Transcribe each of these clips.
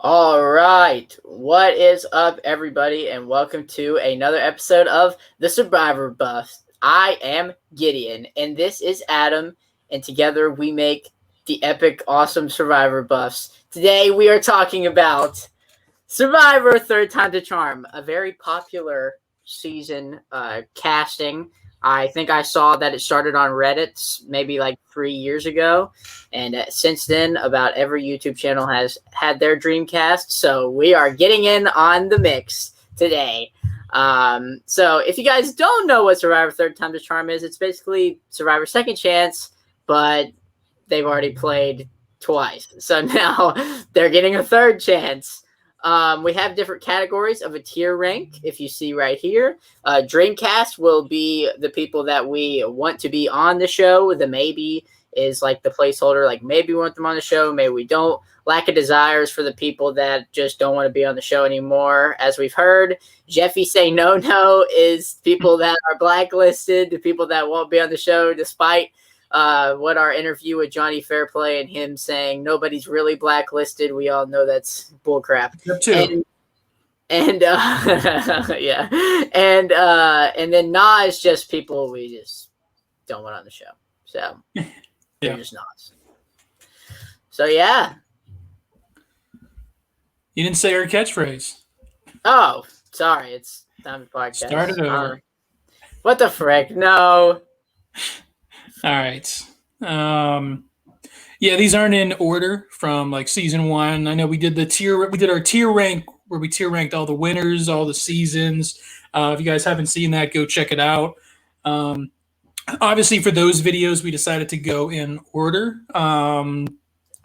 All right. What is up, everybody, and welcome to another episode of The Survivor Buffs. I am Gideon, and this is Adam, and together we make the epic, awesome Survivor Buffs. Today we are talking about Survivor Third Time to Charm, a very popular season casting. I think I saw that it started on Reddit maybe like 3 years ago. And since then, about every YouTube channel has had their Dreamcast. So we are getting in on the mix today. So if you guys don't know what Survivor Third Time to Charm is, it's basically Survivor Second Chance, but they've already played twice. So now they're getting a third chance. We have different categories of a tier rank, if you see right here. Dreamcast will be the people that we want to be on the show. The maybe is like the placeholder, like maybe we want them on the show, maybe we don't. Lack of desires for the people that just don't want to be on the show anymore. As we've heard, Jeffy say no is people that are blacklisted, the people that won't be on the show despite what our interview with Johnny Fairplay and him saying nobody's really blacklisted. We all know that's bullcrap. And yeah, and then Nah is just people we just don't want on the show. So they're just Nas. So yeah. You didn't say our catchphrase. Oh, sorry. It's time to podcast. Start it over. What the frick? No. All right. Yeah, these aren't in order from like season one. I know we did our tier rank where we tier ranked all the winners, all the seasons. If you guys haven't seen that, go check it out. Obviously, for those videos, we decided to go in order.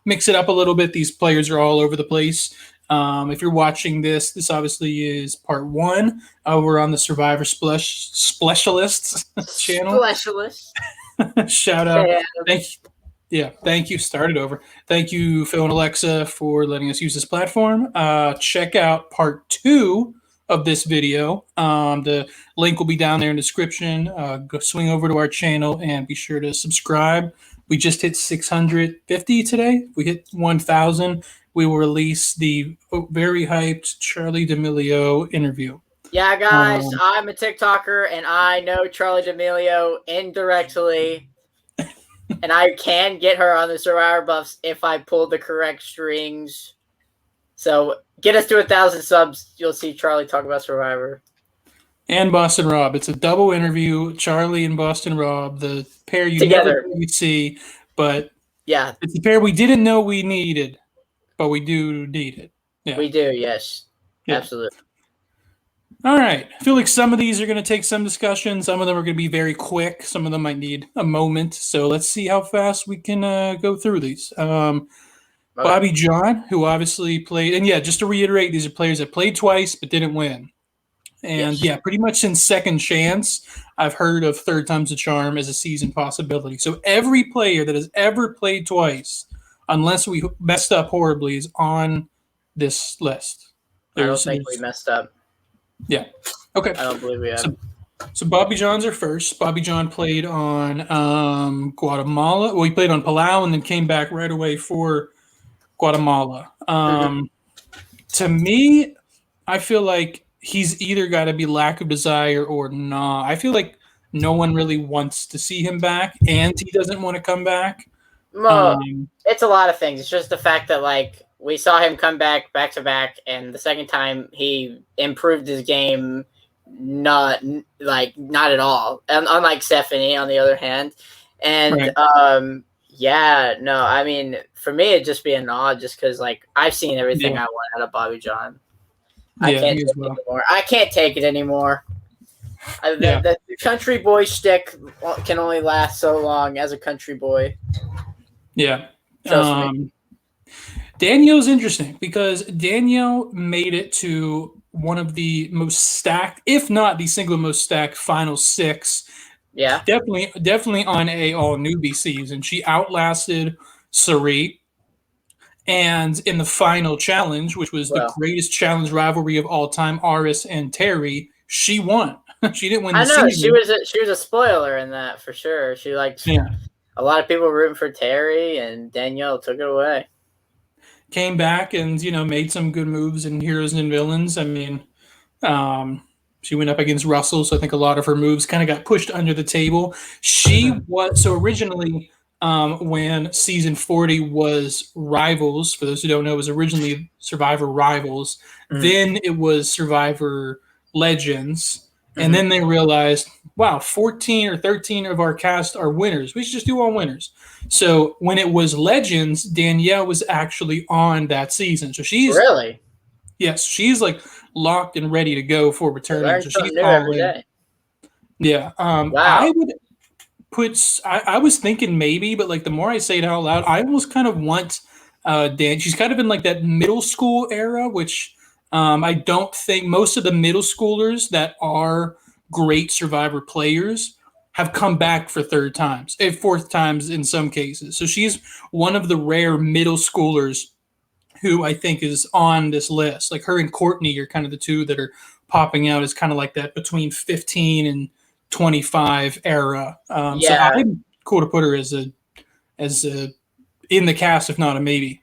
Mix it up a little bit. These players are all over the place. If you're watching this obviously is part one. We're on the Survivor Specialists channel. Specialist. Shout out. Thank you. Start it over. Thank you, Phil and Alexa, for letting us use this platform. Check out part two of this video. The link will be down there in the description. Go swing over to our channel and be sure to subscribe. We just hit 650 today. We hit 1,000. We will release the very hyped Charli D'Amelio interview. Yeah, guys, I'm a TikToker, and I know Charli D'Amelio indirectly, and I can get her on the Survivor Buffs if I pull the correct strings. So get us to 1,000 subs. You'll see Charli talk about Survivor. And Boston Rob. It's a double interview. Charli and Boston Rob, the pair you together never really see, but yeah, it's the pair we didn't know we needed, but we do need it. Yeah. We do, yes. Yeah. Absolutely. All right. I feel like some of these are going to take some discussion. Some of them are going to be very quick. Some of them might need a moment. So let's see how fast we can go through these. Bobby John, who obviously played, and yeah, just to reiterate, these are players that played twice but didn't win. And yeah, pretty much since Second Chance, I've heard of Third Time's a Charm as a season possibility. So every player that has ever played twice, unless we messed up horribly, is on this list. I don't think we messed up. Yeah. Okay. I don't believe we have. So Bobby John's are first. Bobby John played on Guatemala. Well, he played on Palau and then came back right away for Guatemala. To me, I feel like he's either got to be lack of desire or nah. I feel like no one really wants to see him back, and he doesn't want to come back. Well, it's a lot of things. It's just the fact that, like, we saw him come back to back, and the second time he improved his game not at all. Unlike Stephanie, on the other hand. And yeah, no, I mean, for me it'd just be a nod just because, like, I've seen everything I want out of Bobby John. I can't take it anymore. I can't take it anymore. The country boy shtick can only last so long as a country boy. Yeah. Danielle's interesting because Danielle made it to one of the most stacked, if not the single most stacked, final six. Yeah. Definitely on a all newbie season. She outlasted Sari. And in the final challenge, which was the greatest challenge rivalry of all time, Aris and Terry, she won. She didn't win the season. She was a spoiler in that for sure. She a lot of people were rooting for Terry, and Danielle took it away. came back and made some good moves in Heroes and Villains. I mean, um, she went up against Russell, so I think a lot of her moves kind of got pushed under the table. She Mhm. was so originally when season 40 was Rivals. For those who don't know, it was originally Survivor Rivals. Mhm. Then it was Survivor Legends, and Mhm. then they realized, wow, 14 or 13 of our cast are winners. We should just do all winners. So when it was Legends, Danielle was actually on that season. So she's Really? yes, she's like locked and ready to go for I returning. learn So she's something new all every in. day. Yeah. I Wow. would put. I was thinking maybe, but like the more I say it out loud, I almost kind of want Dan. She's kind of in like that middle school era, which I don't think most of the middle schoolers that are great Survivor players have come back for third times, fourth times in some cases. So she's one of the rare middle schoolers who I think is on this list. Like her and Courtney are kind of the two that are popping out as kind of like that between 15 and 25 era. So Yeah. I'm cool to put her as a in the cast, if not a maybe.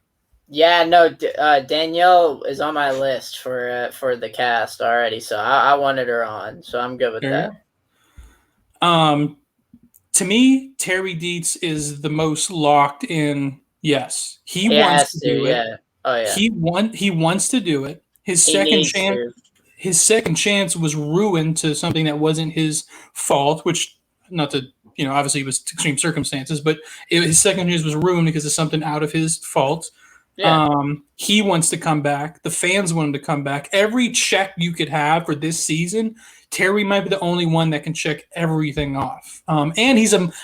Yeah, no, Danielle is on my list for the cast already, so I wanted her on, so I'm good with There that. you go. To me, Terry Dietz is the most locked in. Yes, he He wants has to to, do it. yeah. Oh yeah, He wants to do it. he needs to. His second chance was ruined to something that wasn't his fault, which not to obviously it was extreme circumstances, but his second chance was ruined because of something out of his fault. Yeah, He wants to come back. The fans want him to come back. Every check you could have for this season, Terry might be the only one that can check everything off. And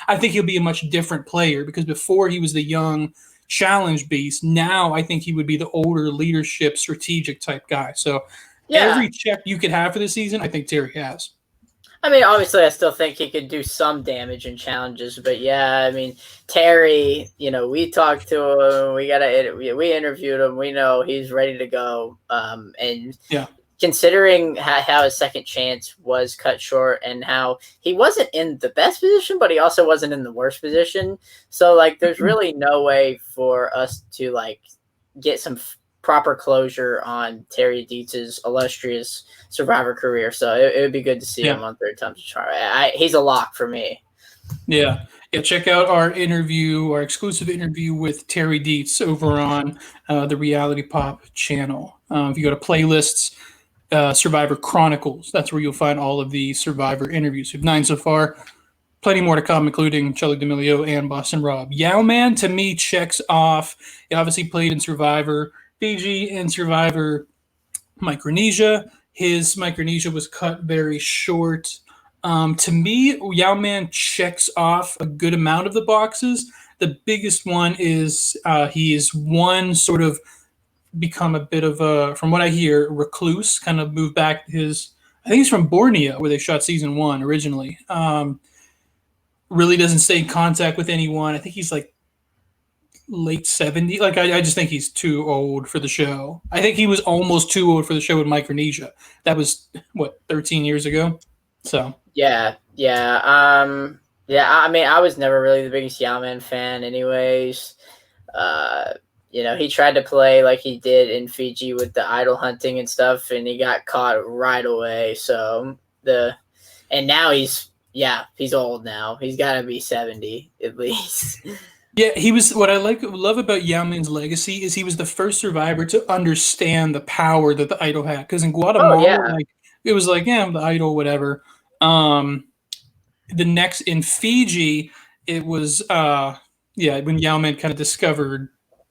I think he'll be a much different player because before he was the young challenge beast. Now I think he would be the older leadership strategic type guy. So yeah. every check you could have for this season, I think Terry has. I mean, obviously, I still think he could do some damage in challenges, but yeah, I mean, Terry, we talked to him, we interviewed him, we know he's ready to go, and Yeah. considering how his second chance was cut short and how he wasn't in the best position, but he also wasn't in the worst position. So like, there's really no way for us to like get some proper closure on Terry Dietz's illustrious Survivor career. So it would be good to see Yeah. him on third time's a charm. He's a lock for me. Yeah. Yeah. Check out our exclusive interview with Terry Dietz over on the Reality Pop channel. If you go to playlists, Survivor Chronicles, that's where you'll find all of the Survivor interviews. We have 9 so far. Plenty more to come, including Charlie D'Amelio and Boston Rob. Yau-Man, to me, checks off. He obviously played in Survivor Fiji and Survivor Micronesia. His Micronesia was cut very short. To me, Yau-Man checks off a good amount of the boxes. The biggest one is he is one sort of become a bit of a, from what I hear, recluse, kind of moved back his, I think he's from Borneo, where they shot season 1 originally. Really doesn't stay in contact with anyone. I think he's like late 70. Like, I just think he's too old for the show. I think he was almost too old for the show with Micronesia. That was, what, 13 years ago? So. Yeah, yeah. Yeah, I mean, I was never really the biggest Yau-Man fan anyways. Uh, he tried to play like he did in Fiji with the idol hunting and stuff, and he got caught right away. And now he's old now. He's got to be 70 at least. Yeah, he was. What I love about Yao-Ming's legacy is he was the first survivor to understand the power that the idol had. Because in Oh Guatemala, yeah, like it was like, yeah, the idol, whatever. The next in Fiji, it was yeah, when Yao-Ming kind of discovered,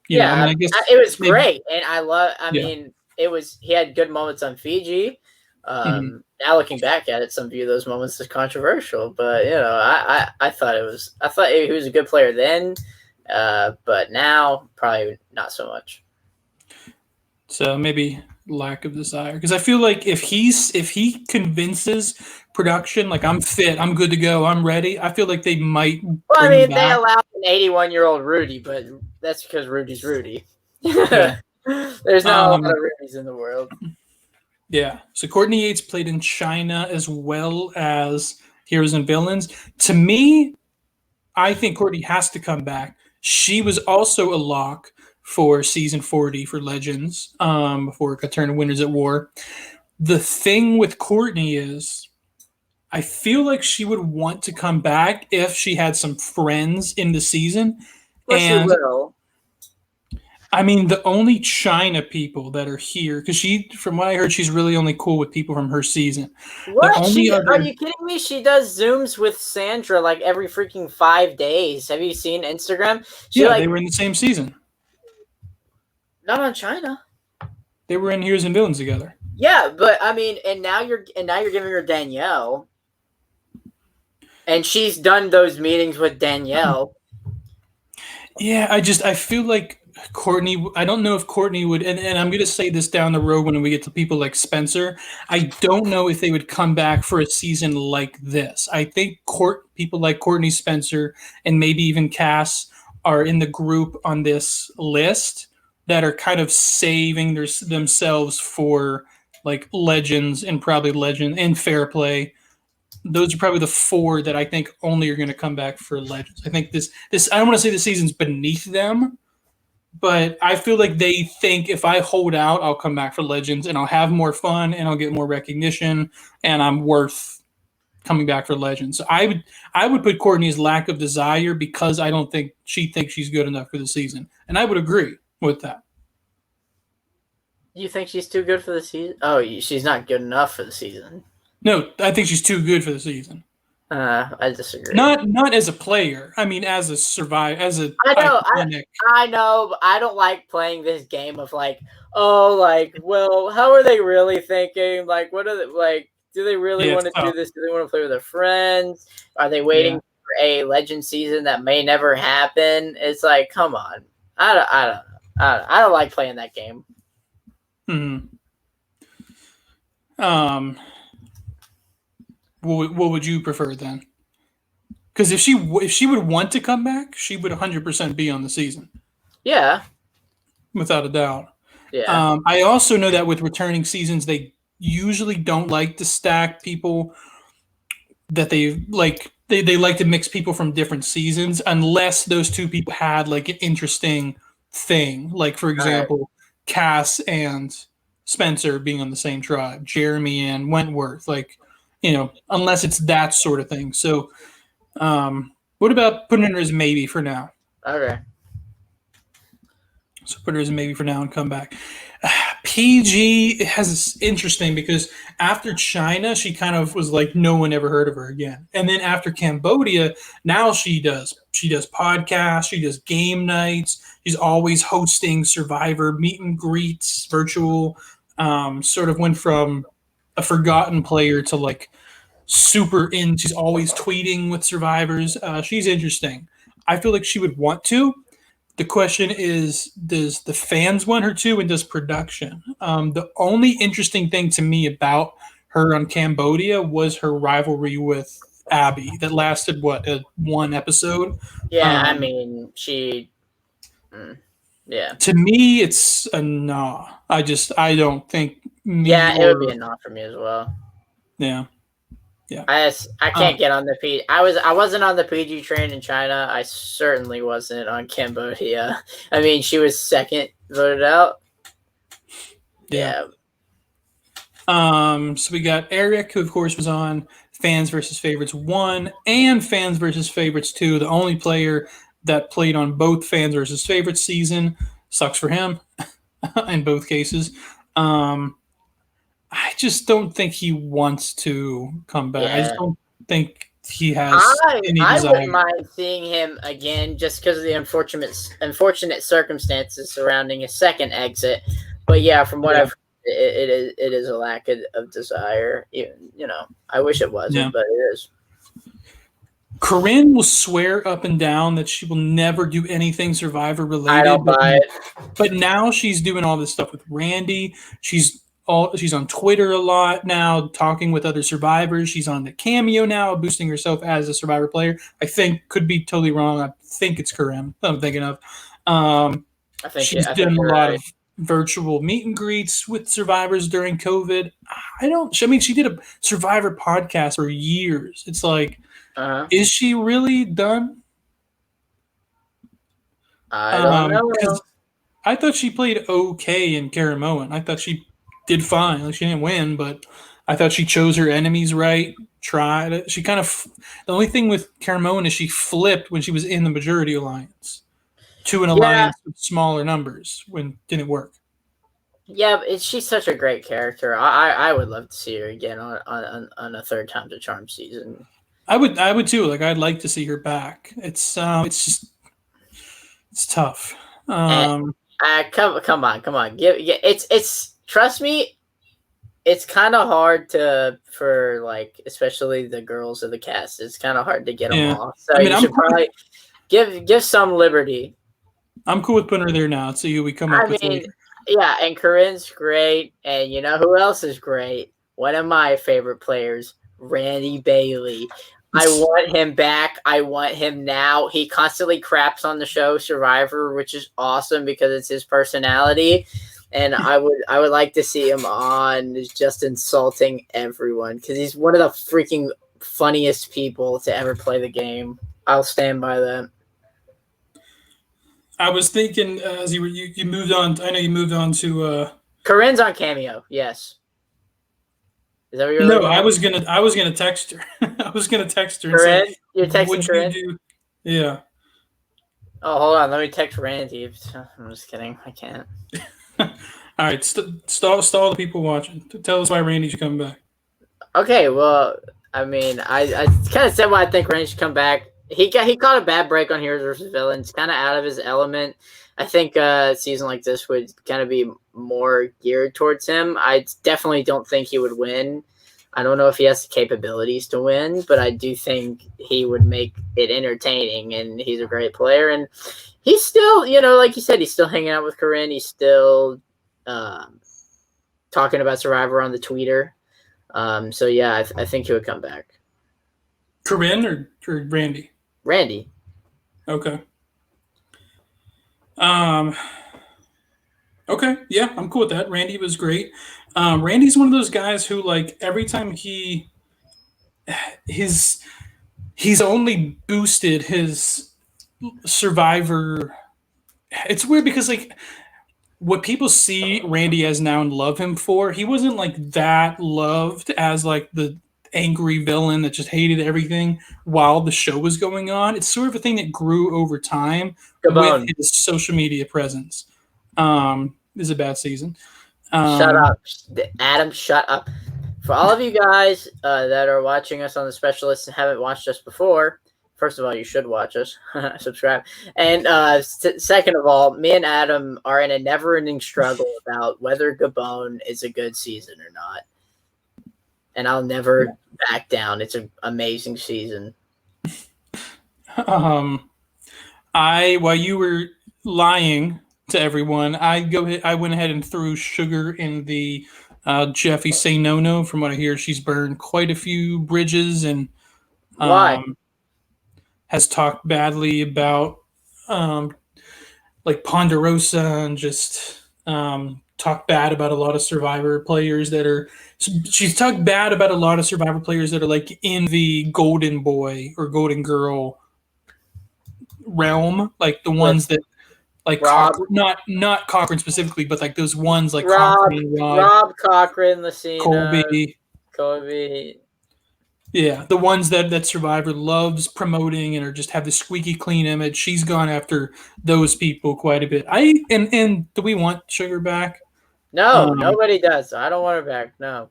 I mean, yeah. I guess It was maybe, great, and I yeah. mean, he had good moments on Fiji. Mhm. Now looking back at it, some view those moments as controversial, but I thought he was a good player then, but now probably not so much. So maybe lack of desire. Because I feel like if he convinces production, like I'm fit, I'm good to go, I'm ready. I feel like they might Well, I bring him mean, they back. allowed an 81-year-old Rudy, but that's because Rudy's Rudy. Yeah. There's not a lot of Rudys in the world. Yeah. So Courtney Yates played in China as well as Heroes and Villains. To me, I think Courtney has to come back. She was also a lock. for season 40 for Legends before it got turned to Winners at War. The thing with Courtney is I feel like she would want to come back if she had some friends in the season. Well, she And will. I mean, the only China people that are here, because from what I heard, she's really only cool with people from her season. What? The only Are you kidding me? She does Zooms with Sandra like every freaking 5 days. Have you seen Instagram? They were in the same season. Not on China. They were in Heroes and Villains together. Yeah, but I mean, and now you're giving her Danielle, and she's done those meetings with Danielle. Yeah, I feel like Courtney. I don't know if Courtney would, and I'm going to say this down the road when we get to people like Spencer. I don't know if they would come back for a season like this. I think people like Courtney, Spencer, and maybe even Cass are in the group on this list that are kind of saving themselves for like Legends and Fair Play. Those are probably the 4 that I think only are going to come back for Legends. I think this I don't want to say the season's beneath them, but I feel like they think if I hold out, I'll come back for Legends and I'll have more fun and I'll get more recognition and I'm worth coming back for Legends. So I would put Courtney's lack of desire because I don't think she thinks she's good enough for the season, and I would agree with that. You think she's too good for the season? Oh, she's not good enough for the season. No, I think she's too good for the season. I disagree. Not as a player. I mean, as a survivor, as a I know, but I don't like playing this game of like, well, how are they really thinking? Like, what are they like? Do they really want to do this? Do they want to play with their friends? Are they waiting for a Legend season that may never happen? It's like, come on, I don't like playing that game. What would you prefer then? Because if she would want to come back, she would 100% be on the season. Yeah, without a doubt. Yeah. I also know that with returning seasons, they usually don't like to stack people that they like. They like to mix people from different seasons unless those 2 people had like an interesting thing. Like for example, Cass and Spencer being on the same tribe, Jeremy and Wentworth. Like, unless it's that sort of thing. So, what about putting her as maybe for now? Okay. So put her as a maybe for now and come back. PG has interesting because after China, she kind of was like no one ever heard of her again. And then after Cambodia, now she does podcasts, she does game nights, she's always hosting Survivor meet and greets, virtual. Sort of went from a forgotten player to like super in. She's always tweeting with survivors. She's interesting. I feel like she would want to. The question is, does the fans want her to, and does production? The only interesting thing to me about her on Cambodia was her rivalry with Abby that lasted, one episode? Yeah, I mean, yeah. To me, it's a nah. I don't think it would be a nah for me as well. Yeah. I can't get on the PG. I wasn't on the PG train in China. I certainly wasn't on Cambodia. I mean, she was second voted out. Yeah. So we got Erik, who of course was on Fans vs. Favorites 1 and Fans vs. Favorites 2, the only player that played on both Fans vs. Favorites season. Sucks for him in both cases. I just don't think he wants to come back. Yeah. I just don't think he has any desire. I wouldn't mind seeing him again just because of the unfortunate circumstances surrounding his second exit. But yeah, from what I've heard, it is a lack of desire. I wish it wasn't, but it is. Corinne will swear up and down that she will never do anything Survivor related. I don't buy it. But now she's doing all this stuff with Randy. She's on Twitter a lot now, talking with other survivors. She's on the Cameo now, boosting herself as a Survivor player. I think, could be totally wrong. I think it's Corinne I'm thinking of. She's done a lot of virtual meet and greets with survivors during COVID. She did a Survivor podcast for years. It's like, is she really done? I don't know. I thought she played okay in Karamoan. I thought she did fine. Like, she didn't win, but I thought she chose her enemies right. Tried it. She kind of. The only thing with Karamoan is she flipped when she was in the majority alliance to an Yeah, alliance with smaller numbers when it didn't work. yeah, but she's such a great character. I would love to see her again on a third time's a charm season. I would too. Like, I'd like to see her back. It's just it's tough. And Um, come on, it's trust me, it's kind of hard for like especially the girls of the cast. It's kind of hard to get them yeah. all. So I mean, you should probably give some liberty. I'm cool with putting her there now. See who we come I up with mean, later. yeah, and Corinne's great, and you know who else is great? One of my favorite players, Randy Bailey. I want him back. I want him now. He constantly craps on the show Survivor, which is awesome because it's his personality. And I would like to see him on just insulting everyone because he's one of the freaking funniest people to ever play the game. I'll stand by that. I was thinking as you moved on. I know you moved on to. Corinne's on Cameo, yes. Is that what you're No, looking I at? was gonna text her. I was gonna text her and say, Corinne? You're texting "Would you Corinne? do?" Yeah. Oh, hold on. Let me text Randy. I'm just kidding. I can't. All right, stall the people watching. Tell us why Randy should come back. Okay, well, I mean, I kind of said why I think Randy should come back. He caught a bad break on Heroes versus Villains, kind of out of his element. I think a season like this would kind of be more geared towards him. I definitely don't think he would win. I don't know if he has the capabilities to win, but I do think he would make it entertaining, and he's a great player. And he's still, like you said, he's still hanging out with Corinne. He's still talking about Survivor on the Tweeter. So yeah, I think he would come back. Corinne or Randy? Randy. Okay. Okay. Yeah, I'm cool with that. Randy was great. Randy's one of those guys who, like, every time he's only boosted his Survivor. It's weird because, like, what people see Randy as now and love him for, he wasn't like that loved as like the angry villain that just hated everything while the show was going on. It's sort of a thing that grew over time with Gabon. his social media presence. Is a bad season. Shut up. Adam, shut up. For all of you guys that are watching us on the specialist and haven't watched us before, first of all, you should watch us. Subscribe. And second of all, me and Adam are in a never-ending struggle about whether Gabon is a good season or not. And I'll never back down. It's an amazing season. While you were lying to everyone, I went ahead and threw sugar in the Jeffy Say No. From what I hear, she's burned quite a few bridges and Why? has talked badly about like Ponderosa and just talked bad about a lot of Survivor players that are. She's talked bad about a lot of Survivor players that are like in the Golden Boy or Golden Girl realm, like the ones that like not Cochran specifically, but like those ones like Rob Cochran, Lucina, Colby. Yeah, the ones that Survivor loves promoting and are just have the squeaky clean image. She's gone after those people quite a bit. And do we want Sugar back? No, nobody does. I don't want her back. No.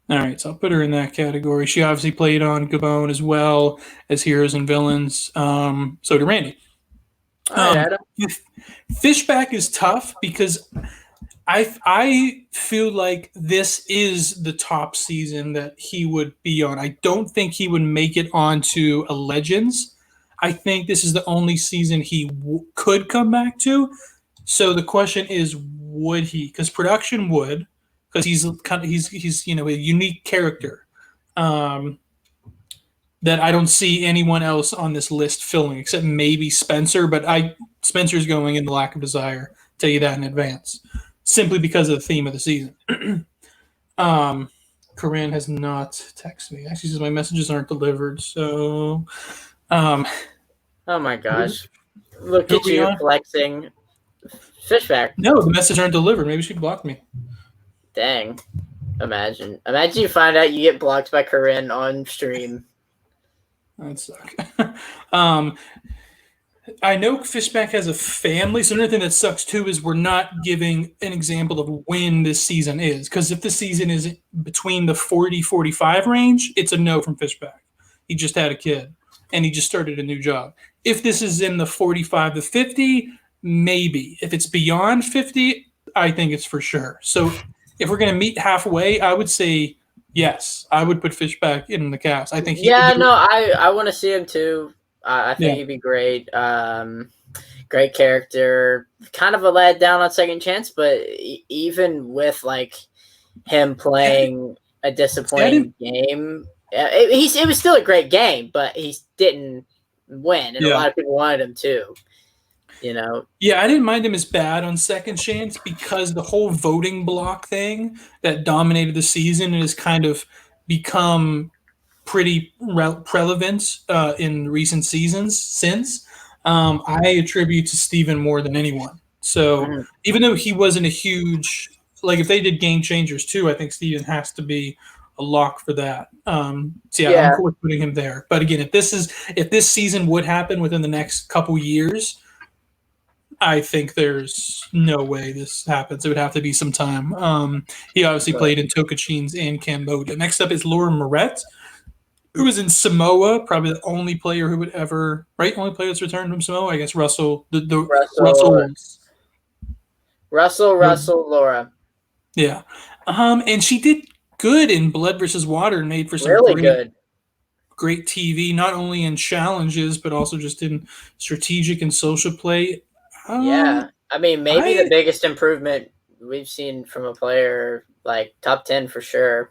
All right, so I'll put her in that category. She obviously played on Gabon as well as Heroes and Villains. So did Randy. All right, Adam. Fishback is tough because I feel like this is the top season that he would be on. I don't think he would make it onto a Legends. I think this is the only season he could come back to. So the question is, would he? Because production would, because he's a unique character that I don't see anyone else on this list filling except maybe Spencer. But Spencer's going in the lack of desire. Tell you that in advance. Simply because of the theme of the season. Corinne has not texted me. Actually, says my messages aren't delivered. So, oh my gosh, look at you flexing. Fishback. No, the message aren't delivered. Maybe she blocked me. Dang. Imagine you find out you get blocked by Corinne on stream. That'd suck. I know Fishback has a family, so another thing that sucks too is we're not giving an example of when this season is. Because if the season is between the 40-45 range, it's a no from Fishback. He just had a kid, and he just started a new job. If this is in the 45 to 50, maybe. If it's beyond 50, I think it's for sure. So if we're going to meet halfway, I would say yes. I would put Fishback in the cast. I think I want to see him too. I think he'd be great. Great character. Kind of a lad down on Second Chance, but even with like him playing a disappointing game, it was still a great game, but he didn't win, and a lot of people wanted him to. You know? Yeah, I didn't mind him as bad on Second Chance because the whole voting block thing that dominated the season has kind of become pretty relevant in recent seasons since. I attribute to Steven more than anyone. So even though he wasn't a huge, like if they did Game Changers too, I think Steven has to be a lock for that. I'm cool with putting him there. But again, if this season would happen within the next couple years, I think there's no way this happens. It would have to be some time. He obviously played in Tocantins and Cambodia. Next up is Laura Moret, who was in Samoa, probably the only player who would ever, only player that's returned from Samoa. I guess Russell, Russell, Laura. Yeah. And she did good in Blood versus Water and made for some great TV, not only in challenges, but also just in strategic and social play. I mean, maybe the biggest improvement we've seen from a player, like top 10 for sure.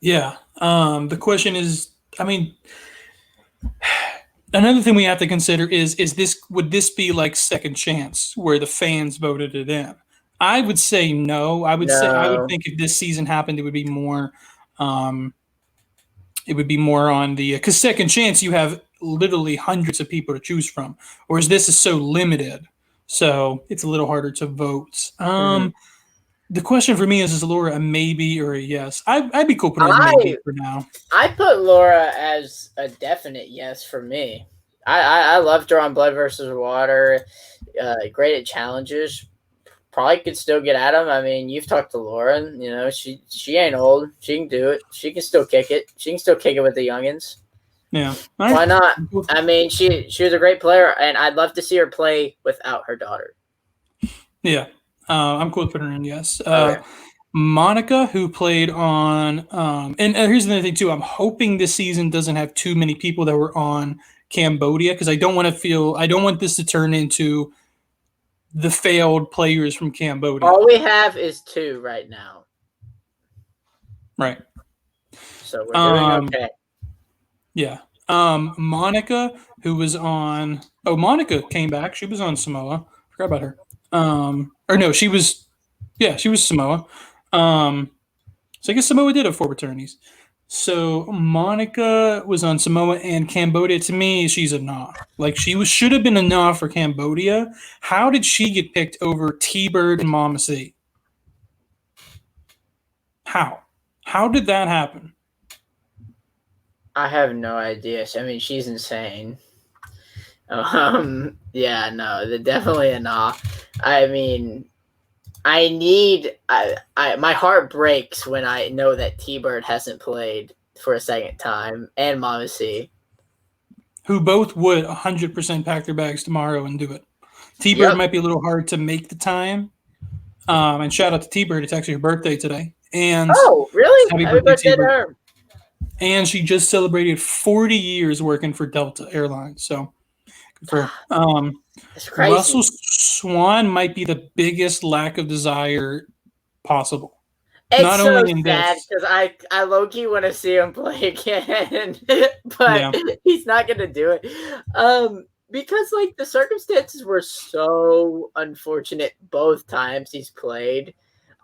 Yeah. The question is, I mean, another thing we have to consider is would this be like Second Chance where the fans voted it in? I would say no. I would think if this season happened, it would be more on the because Second Chance you have literally hundreds of people to choose from, whereas this is so limited, so it's a little harder to vote. The question for me is Laura a maybe or a yes? I'd be cool putting her maybe for now. I put Laura as a definite yes for me. I loved her on Blood versus Water. Great at challenges. Probably could still get at him. I mean, you've talked to Lauren. You know, she ain't old. She can do it. She can still kick it. She can still kick it with the youngins. Yeah. Why not? I mean, she was a great player, and I'd love to see her play without her daughter. Yeah. I'm cool with putting her in yes. Monica, who played on and here's another thing too. I'm hoping this season doesn't have too many people that were on Cambodia because I don't want this to turn into the failed players from Cambodia. All we have is 2 right now. Right. So we're doing okay. Yeah. Monica, who was on Monica came back. She was on Samoa. Forgot about her. Or no, she was Samoa. So I guess Samoa did have 4 returnees. So Monica was on Samoa and Cambodia. To me, she's a nah. Like should have been a nah for Cambodia. How did she get picked over T-Bird and Mama C? How did that happen? I have no idea. I mean, she's insane. Yeah, no, definitely a nah. I mean, my heart breaks when I know that T-Bird hasn't played for a second time, and Mama C. Who both would 100% pack their bags tomorrow and do it. T-Bird might be a little hard to make the time. And shout out to T-Bird. It's actually her birthday today. And really? Happy birthday to her. And she just celebrated 40 years working for Delta Airlines. So good for her. That's crazy. Russell Swan might be the biggest lack of desire possible. It's not so only in sad because I low-key want to see him play again, but he's not going to do it. Because like the circumstances were so unfortunate both times he's played.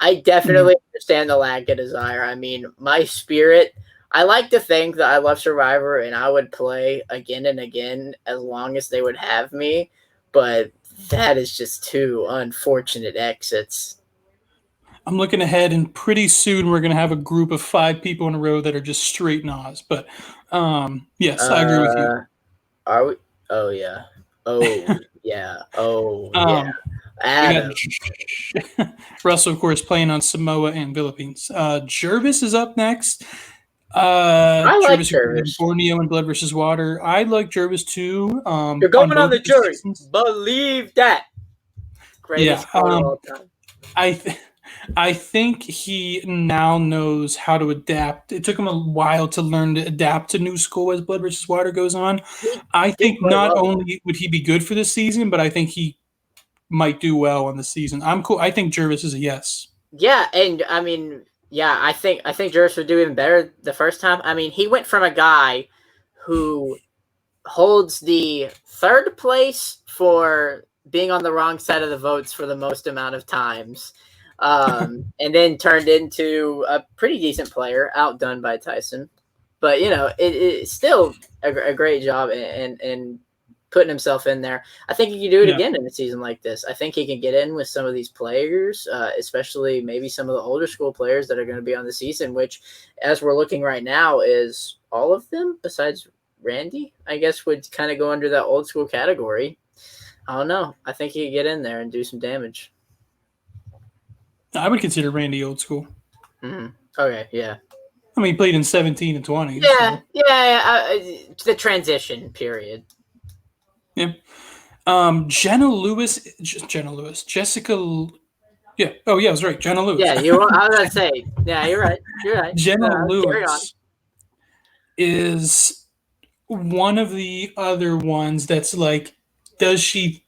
I definitely understand the lack of desire. I mean, my spirit, I like to think that I love Survivor and I would play again and again as long as they would have me. But That is just two unfortunate exits. I'm looking ahead, and pretty soon we're going to have a group of 5 people in a row that are just straight Nas. But yes, I agree with you. Are we? Oh yeah. Oh yeah. Oh yeah. We Adam. got Russell, of course, playing on Samoa and Philippines. Jervis is up next. I like Jervis. Jervis. Borneo and Blood versus Water. I like Jervis too. You're going on the jury. Seasons. Believe that. Greatest quote of all time. I think he now knows how to adapt. It took him a while to learn to adapt to new school as Blood versus Water goes on. I think not only would he be good for this season, but I think he might do well on the season. I'm cool. I think Jervis is a yes. Yeah, and I mean, yeah, I think Jervis would do even better the first time. I mean, he went from a guy who holds the 3rd place for being on the wrong side of the votes for the most amount of times, and then turned into a pretty decent player, outdone by Tyson. But it's still a great job and putting himself in there. I think he can do it again in a season like this. I think he can get in with some of these players, especially maybe some of the older school players that are going to be on the season, which, as we're looking right now, is all of them besides Randy, I guess, would kind of go under that old school category. I don't know. I think he could get in there and do some damage. I would consider Randy old school. Mm-hmm. Okay, yeah. I mean, he played in 17 and 20. Yeah, so. The transition period. Yeah. Jessica Lewis. Yeah. Oh, yeah, I was right. Jenna Lewis. Yeah, I was going to say. Yeah, you're right. Jenna Lewis is one of the other ones that's like, is she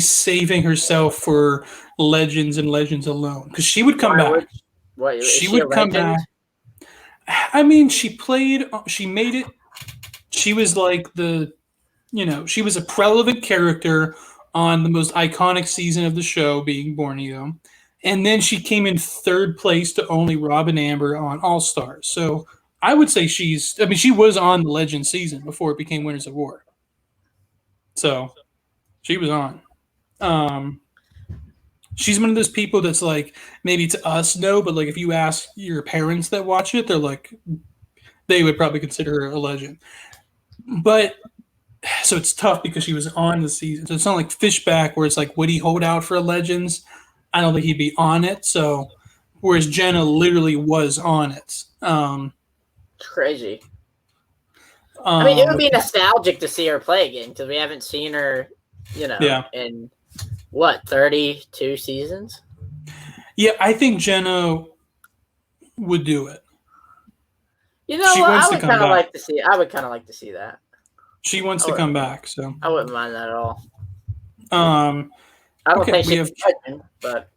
saving herself for Legends and Legends alone? Because she would come back. She would come back. I mean, she made it. She was like she was a relevant character on the most iconic season of the show, being Borneo. And then she came in 3rd place to only Rob and Amber on All Stars. So I would say she was on the Legend season before it became Winners of War. So she was on. She's one of those people that's like, maybe to us, no, but like if you ask your parents that watch it, they're like, they would probably consider her a legend. But so it's tough because she was on the season. So it's not like Fishback where it's like, would he hold out for a Legends? I don't think he'd be on it. So whereas Jenna literally was on it. It's crazy. I mean, it would be nostalgic to see her play again because we haven't seen her, in what, 32 seasons? Yeah, I think Jenna would do it. I would kind of like to see. I would kind of like to see that. She wants to come back, so I wouldn't mind that at all. I don't think she's judging, but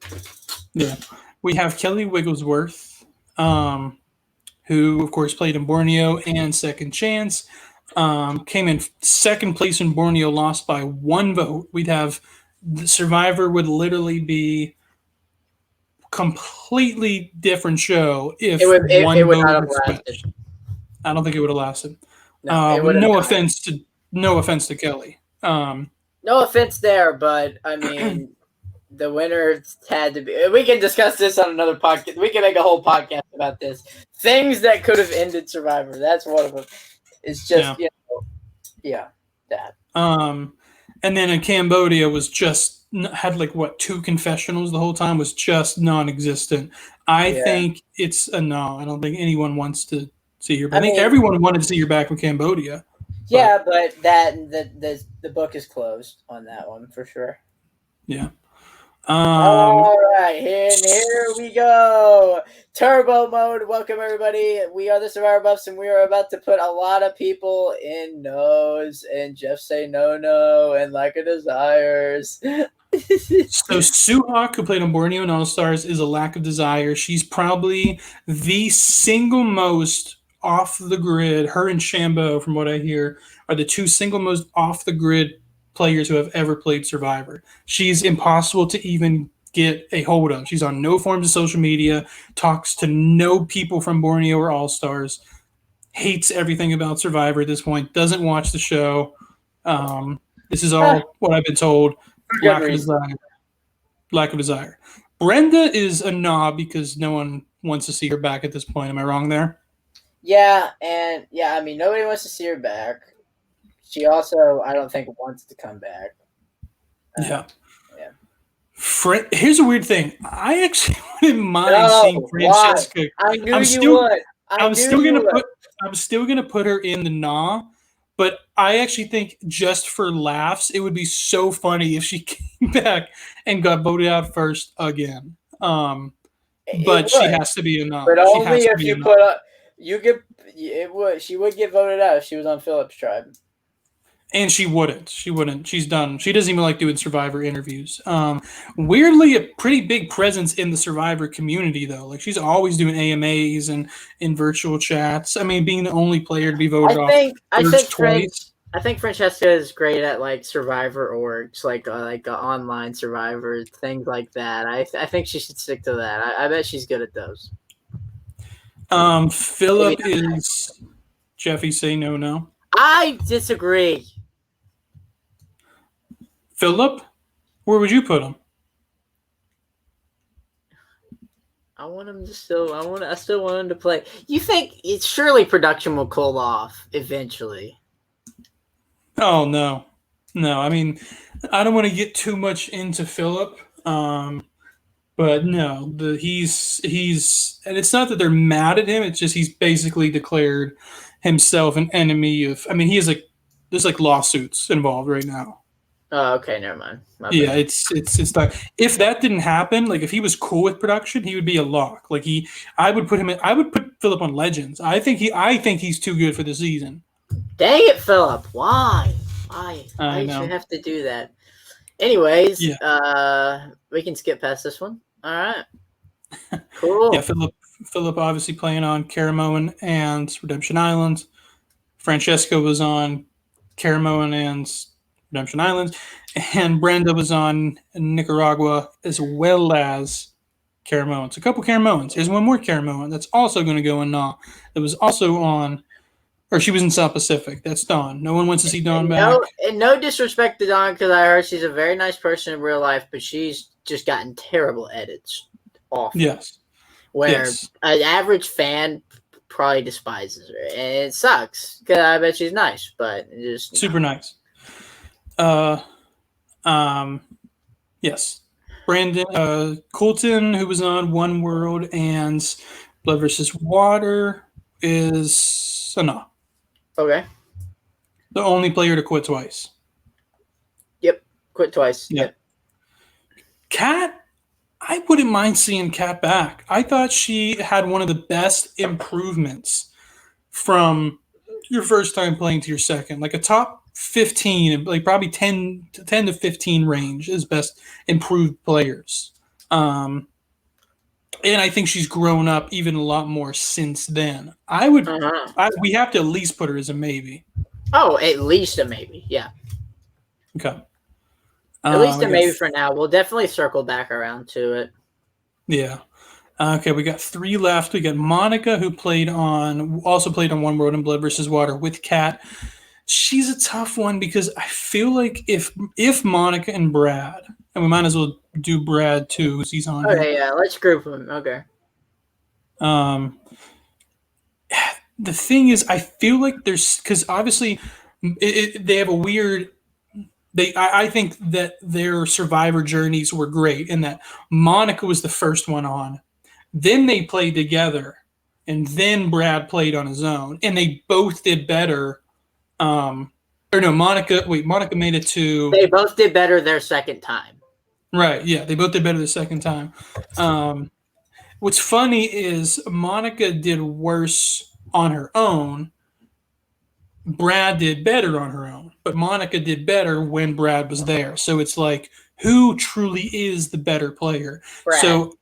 yeah, we have Kelly Wigglesworth, who of course played in Borneo and Second Chance. Came in 2nd place in Borneo, lost by 1 vote. We'd have the Survivor would literally be completely different show if one vote had switched. I don't think it would have lasted. No offense to Kelly. No offense there, but I mean, the winner had to be. We can discuss this on another podcast. We can make a whole podcast about this. Things that could have ended Survivor. That's one of them. It's just that. And then in Cambodia was just had like 2 confessionals the whole time, was just non-existent. I think it's a no. I don't think anyone wants to see her. I think everyone wanted to see her back with Cambodia. Yeah, but the book is closed on that one for sure. Yeah. All right, here we go. Turbo mode. Welcome everybody. We are the Survivor Buffs, and we are about to put a lot of people in no's, and Jeff say no, and like a desires. So Suhawk, who played on Borneo and All Stars, is a lack of desire. She's probably the single most off the grid. Her and Shambo, from what I hear, are the 2 single most off the grid players who have ever played Survivor. She's impossible to even get a hold of. She's on no forms of social media, talks to no people from Borneo or All Stars, hates everything about Survivor at this point, doesn't watch the show. This is all what I've been told. lack of desire. Lack of desire. Brenda is a nah because no one wants to see her back at this point. Am I wrong there? Yeah, and I mean, nobody wants to see her back. She also, I don't think, wants to come back. Yeah. Yeah. Here's a weird thing. I actually wouldn't mind seeing Francesca. I knew you would. I'm still gonna put her in the nah, but I actually think just for laughs, it would be so funny if she came back and got voted out first again. But she has to be a nah. But only if you put up. She would get voted out if she was on Philip's tribe. And she wouldn't. She's done. She doesn't even like doing Survivor interviews. Weirdly, a pretty big presence in the Survivor community, though. Like, she's always doing AMAs and in virtual chats. I mean, being the only player to be voted off twice. I think Francesca is great at, like, Survivor orgs, like online Survivor, things like that. I think she should stick to that. I bet she's good at those. Philip is... Jeffy, say no. I disagree. Philip? Where would you put him? I still want him to play. You think surely production will cool off eventually? Oh, no. I mean, I don't want to get too much into Philip, but no, he's and it's not that they're mad at him. It's just he's basically declared himself an enemy of. I mean, there's like lawsuits involved right now. Oh, okay, never mind. Yeah, it's like if that didn't happen, like if he was cool with production, he would be a lock. Like I would put Philip on Legends. I think he's too good for the season. Dang it, Philip! Why did you have to do that? Anyways, we can skip past this one. All right, cool. Yeah, Philip obviously playing on Caramoan and Redemption Island. Francesca was on Caramoan and Redemption Island, and Brenda was on Nicaragua as well as Caramoans. A couple Caramoans. There's one more Caramoan that's also going to go in Nah. That was also on, or she was in South Pacific. That's Dawn. No one wants to see Dawn back. No disrespect to Dawn, because I heard she's a very nice person in real life, but she's just gotten terrible edits off. Yes. Where an average fan probably despises her, and it sucks because I bet she's nice, but just super nice. Yes. Brandon Colton, who was on One World and Blood versus Water, is a no. Okay. The only player to quit twice. Yep, quit twice. Yep. Kat, I wouldn't mind seeing Kat back. I thought she had one of the best improvements from your first time playing to your second. Like a top 15, like probably 10 to 15 range is best improved players. And I think she's grown up even a lot more since then. We have to at least put her as a maybe. Oh, at least a maybe, yeah. Okay. At least a maybe for now. We'll definitely circle back around to it. Yeah. Okay, we got 3 left. We got Monica, who also played on One World and Blood versus Water with Kat. She's a tough one because I feel like if Monica and Brad, and we might as well do Brad too, because he's on. Okay, yeah, let's group them. Okay. The thing is, I feel like because obviously they have a weird. I think that their Survivor journeys were great, and that Monica was the first one on. Then they played together, and then Brad played on his own, and they both did better. Monica made it to... They both did better their second time. Right, yeah, they both did better the second time. What's funny is Monica did worse on her own. Brad did better on her own, but Monica did better when Brad was there. So it's like, who truly is the better player? Brad. So,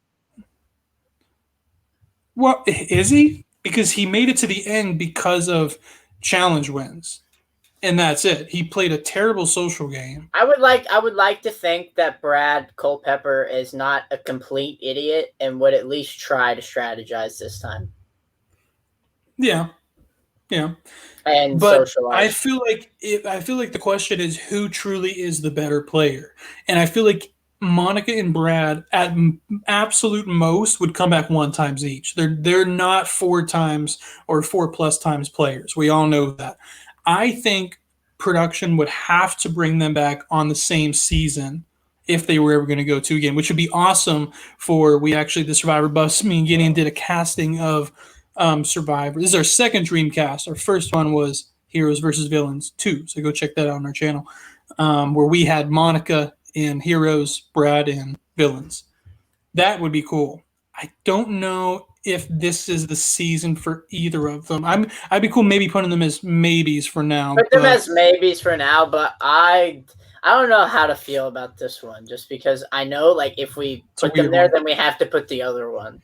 what is he? Because he made it to the end because of challenge wins. And that's it. He played a terrible social game. I would like to think that Brad Culpepper is not a complete idiot and would at least try to strategize this time. Yeah. Yeah. and But socialize. I feel like the question is who truly is the better player, and I feel like Monica and Brad at absolute most would come back one times each. They're not four times or four plus times players. We all know that. I think production would have to bring them back on the same season if they were ever going to go to again, which would be awesome. For we actually the Survivor Bus, me and Gideon did a casting of Survivor. This is our second Dreamcast. Our first one was Heroes versus Villains 2. So go check that out on our channel, where we had Monica in Heroes, Brad in Villains. That would be cool. I don't know if this is the season for either of them. I'd be cool maybe putting them as maybes for now. Put them as maybes for now, but I don't know how to feel about this one, just because I know, like, if we put them there, then we have to put the other one.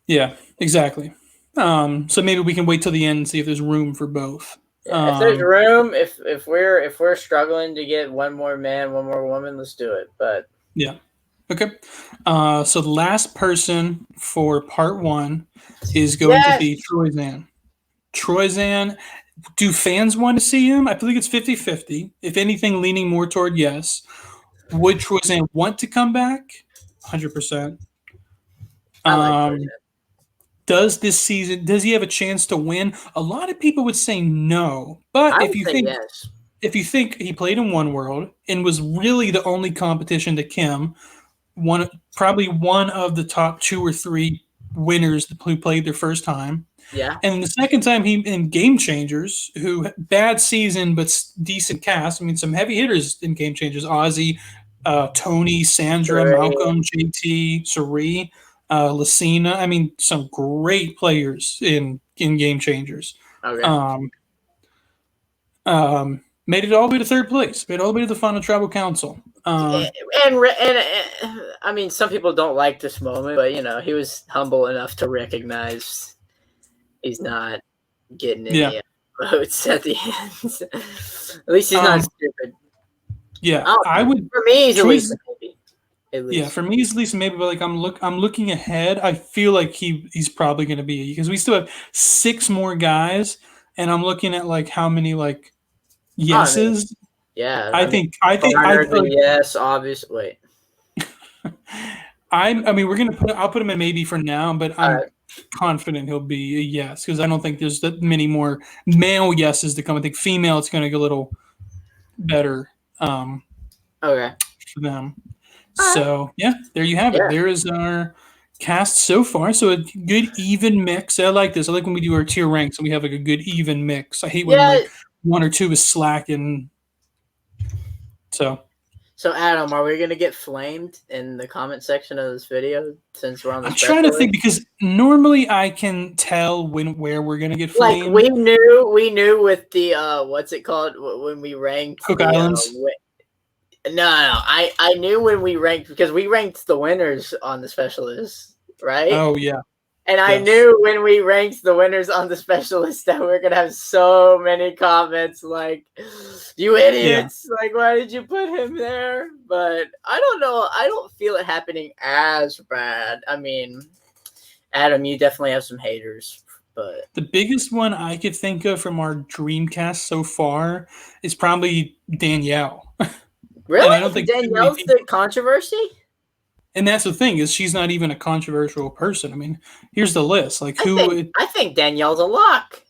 Yeah, exactly. So maybe we can wait till the end and see if there's room for both. Yeah, if there's room, if we're struggling to get one more man, one more woman, let's do it. But yeah, okay. So the last person for part one is going to be Troyzan. Troyzan, do fans want to see him? I believe it's 50-50. If anything, leaning more toward yes. Would Troyzan want to come back? 100%. I like Troyzan. Does he have a chance to win? A lot of people would say no, but if you think he played in One World and was really the only competition to Kim, probably one of the top 2 or 3 winners who played their first time. Yeah. And the second time he in Game Changers, who bad season but decent cast. I mean, some heavy hitters in Game Changers: Ozzy, Tony, Sandra, Malcolm, JT, Sari. Lucina. I mean, some great players in Game Changers. Okay. Made it all the way to third place. Made it all the way to the final tribal council. And I mean, some people don't like this moment, but he was humble enough to recognize he's not getting any votes at the end. At least he's not stupid. Yeah, I would. For me, he's at least a maybe. Yeah, for me, it's at least maybe. But like I'm looking ahead. I feel like he's probably going to be, because we still have 6 more guys, and I'm looking at like how many like yeses. I think yes, obviously. Wait. I'll put him in maybe for now, but I'm confident he'll be a yes, because I don't think there's that many more male yeses to come. I think female, it's going to get a little better. Okay. For them. So yeah, there you have it. There is our cast so far. So a good even mix. I like this. I like when we do our tier ranks and we have like a good even mix. I hate when like 1 or 2 is slacking. So Adam, are we gonna get flamed in the comment section of this video since we're on the? I'm trying to think, because normally I can tell where we're gonna get flamed. Like we knew with the what's it called when we ranked Cook Islands. No, I knew when we ranked, because we ranked the winners on the specialists, right? Oh yeah. And I knew when we ranked the winners on the specialists that we're gonna have so many comments like, "You idiots! Like, why did you put him there?" But I don't know. I don't feel it happening as bad. I mean, Adam, you definitely have some haters, but the biggest one I could think of from our Dreamcast so far is probably Danielle. Really? I don't think Danielle's the controversy? And that's the thing, is she's not even a controversial person. I mean, here's the list. Like I think Danielle's a lock.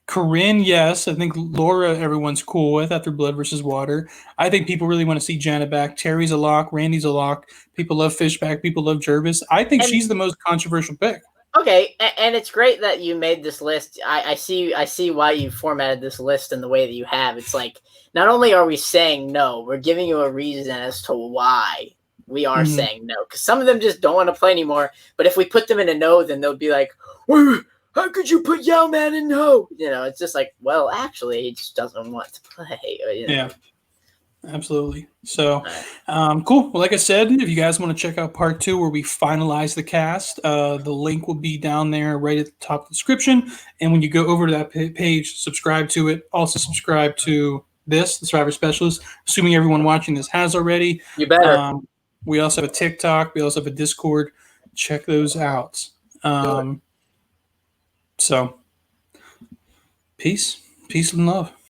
Corinne, yes. I think Laura, everyone's cool with after Blood versus Water. I think people really want to see Jenna back. Terry's a lock. Randy's a lock. People love Fishback. People love Jervis. I think she's the most controversial pick. Okay, and it's great that you made this list. I see why you formatted this list in the way that you have. It's like, not only are we saying no, we're giving you a reason as to why we are saying no. Because some of them just don't want to play anymore. But if we put them in a no, then they'll be like, "Wait, how could you put Yau-Man in no?" It's just like, well, actually, he just doesn't want to play. Yeah. Absolutely. So, cool. Well, like I said, if you guys want to check out part 2 where we finalize the cast, the link will be down there right at the top of the description. And when you go over to that page, subscribe to it. Also subscribe to the Survivor Specialist, assuming everyone watching this has already. You better. We also have a TikTok. We also have a Discord. Check those out. So Peace and love.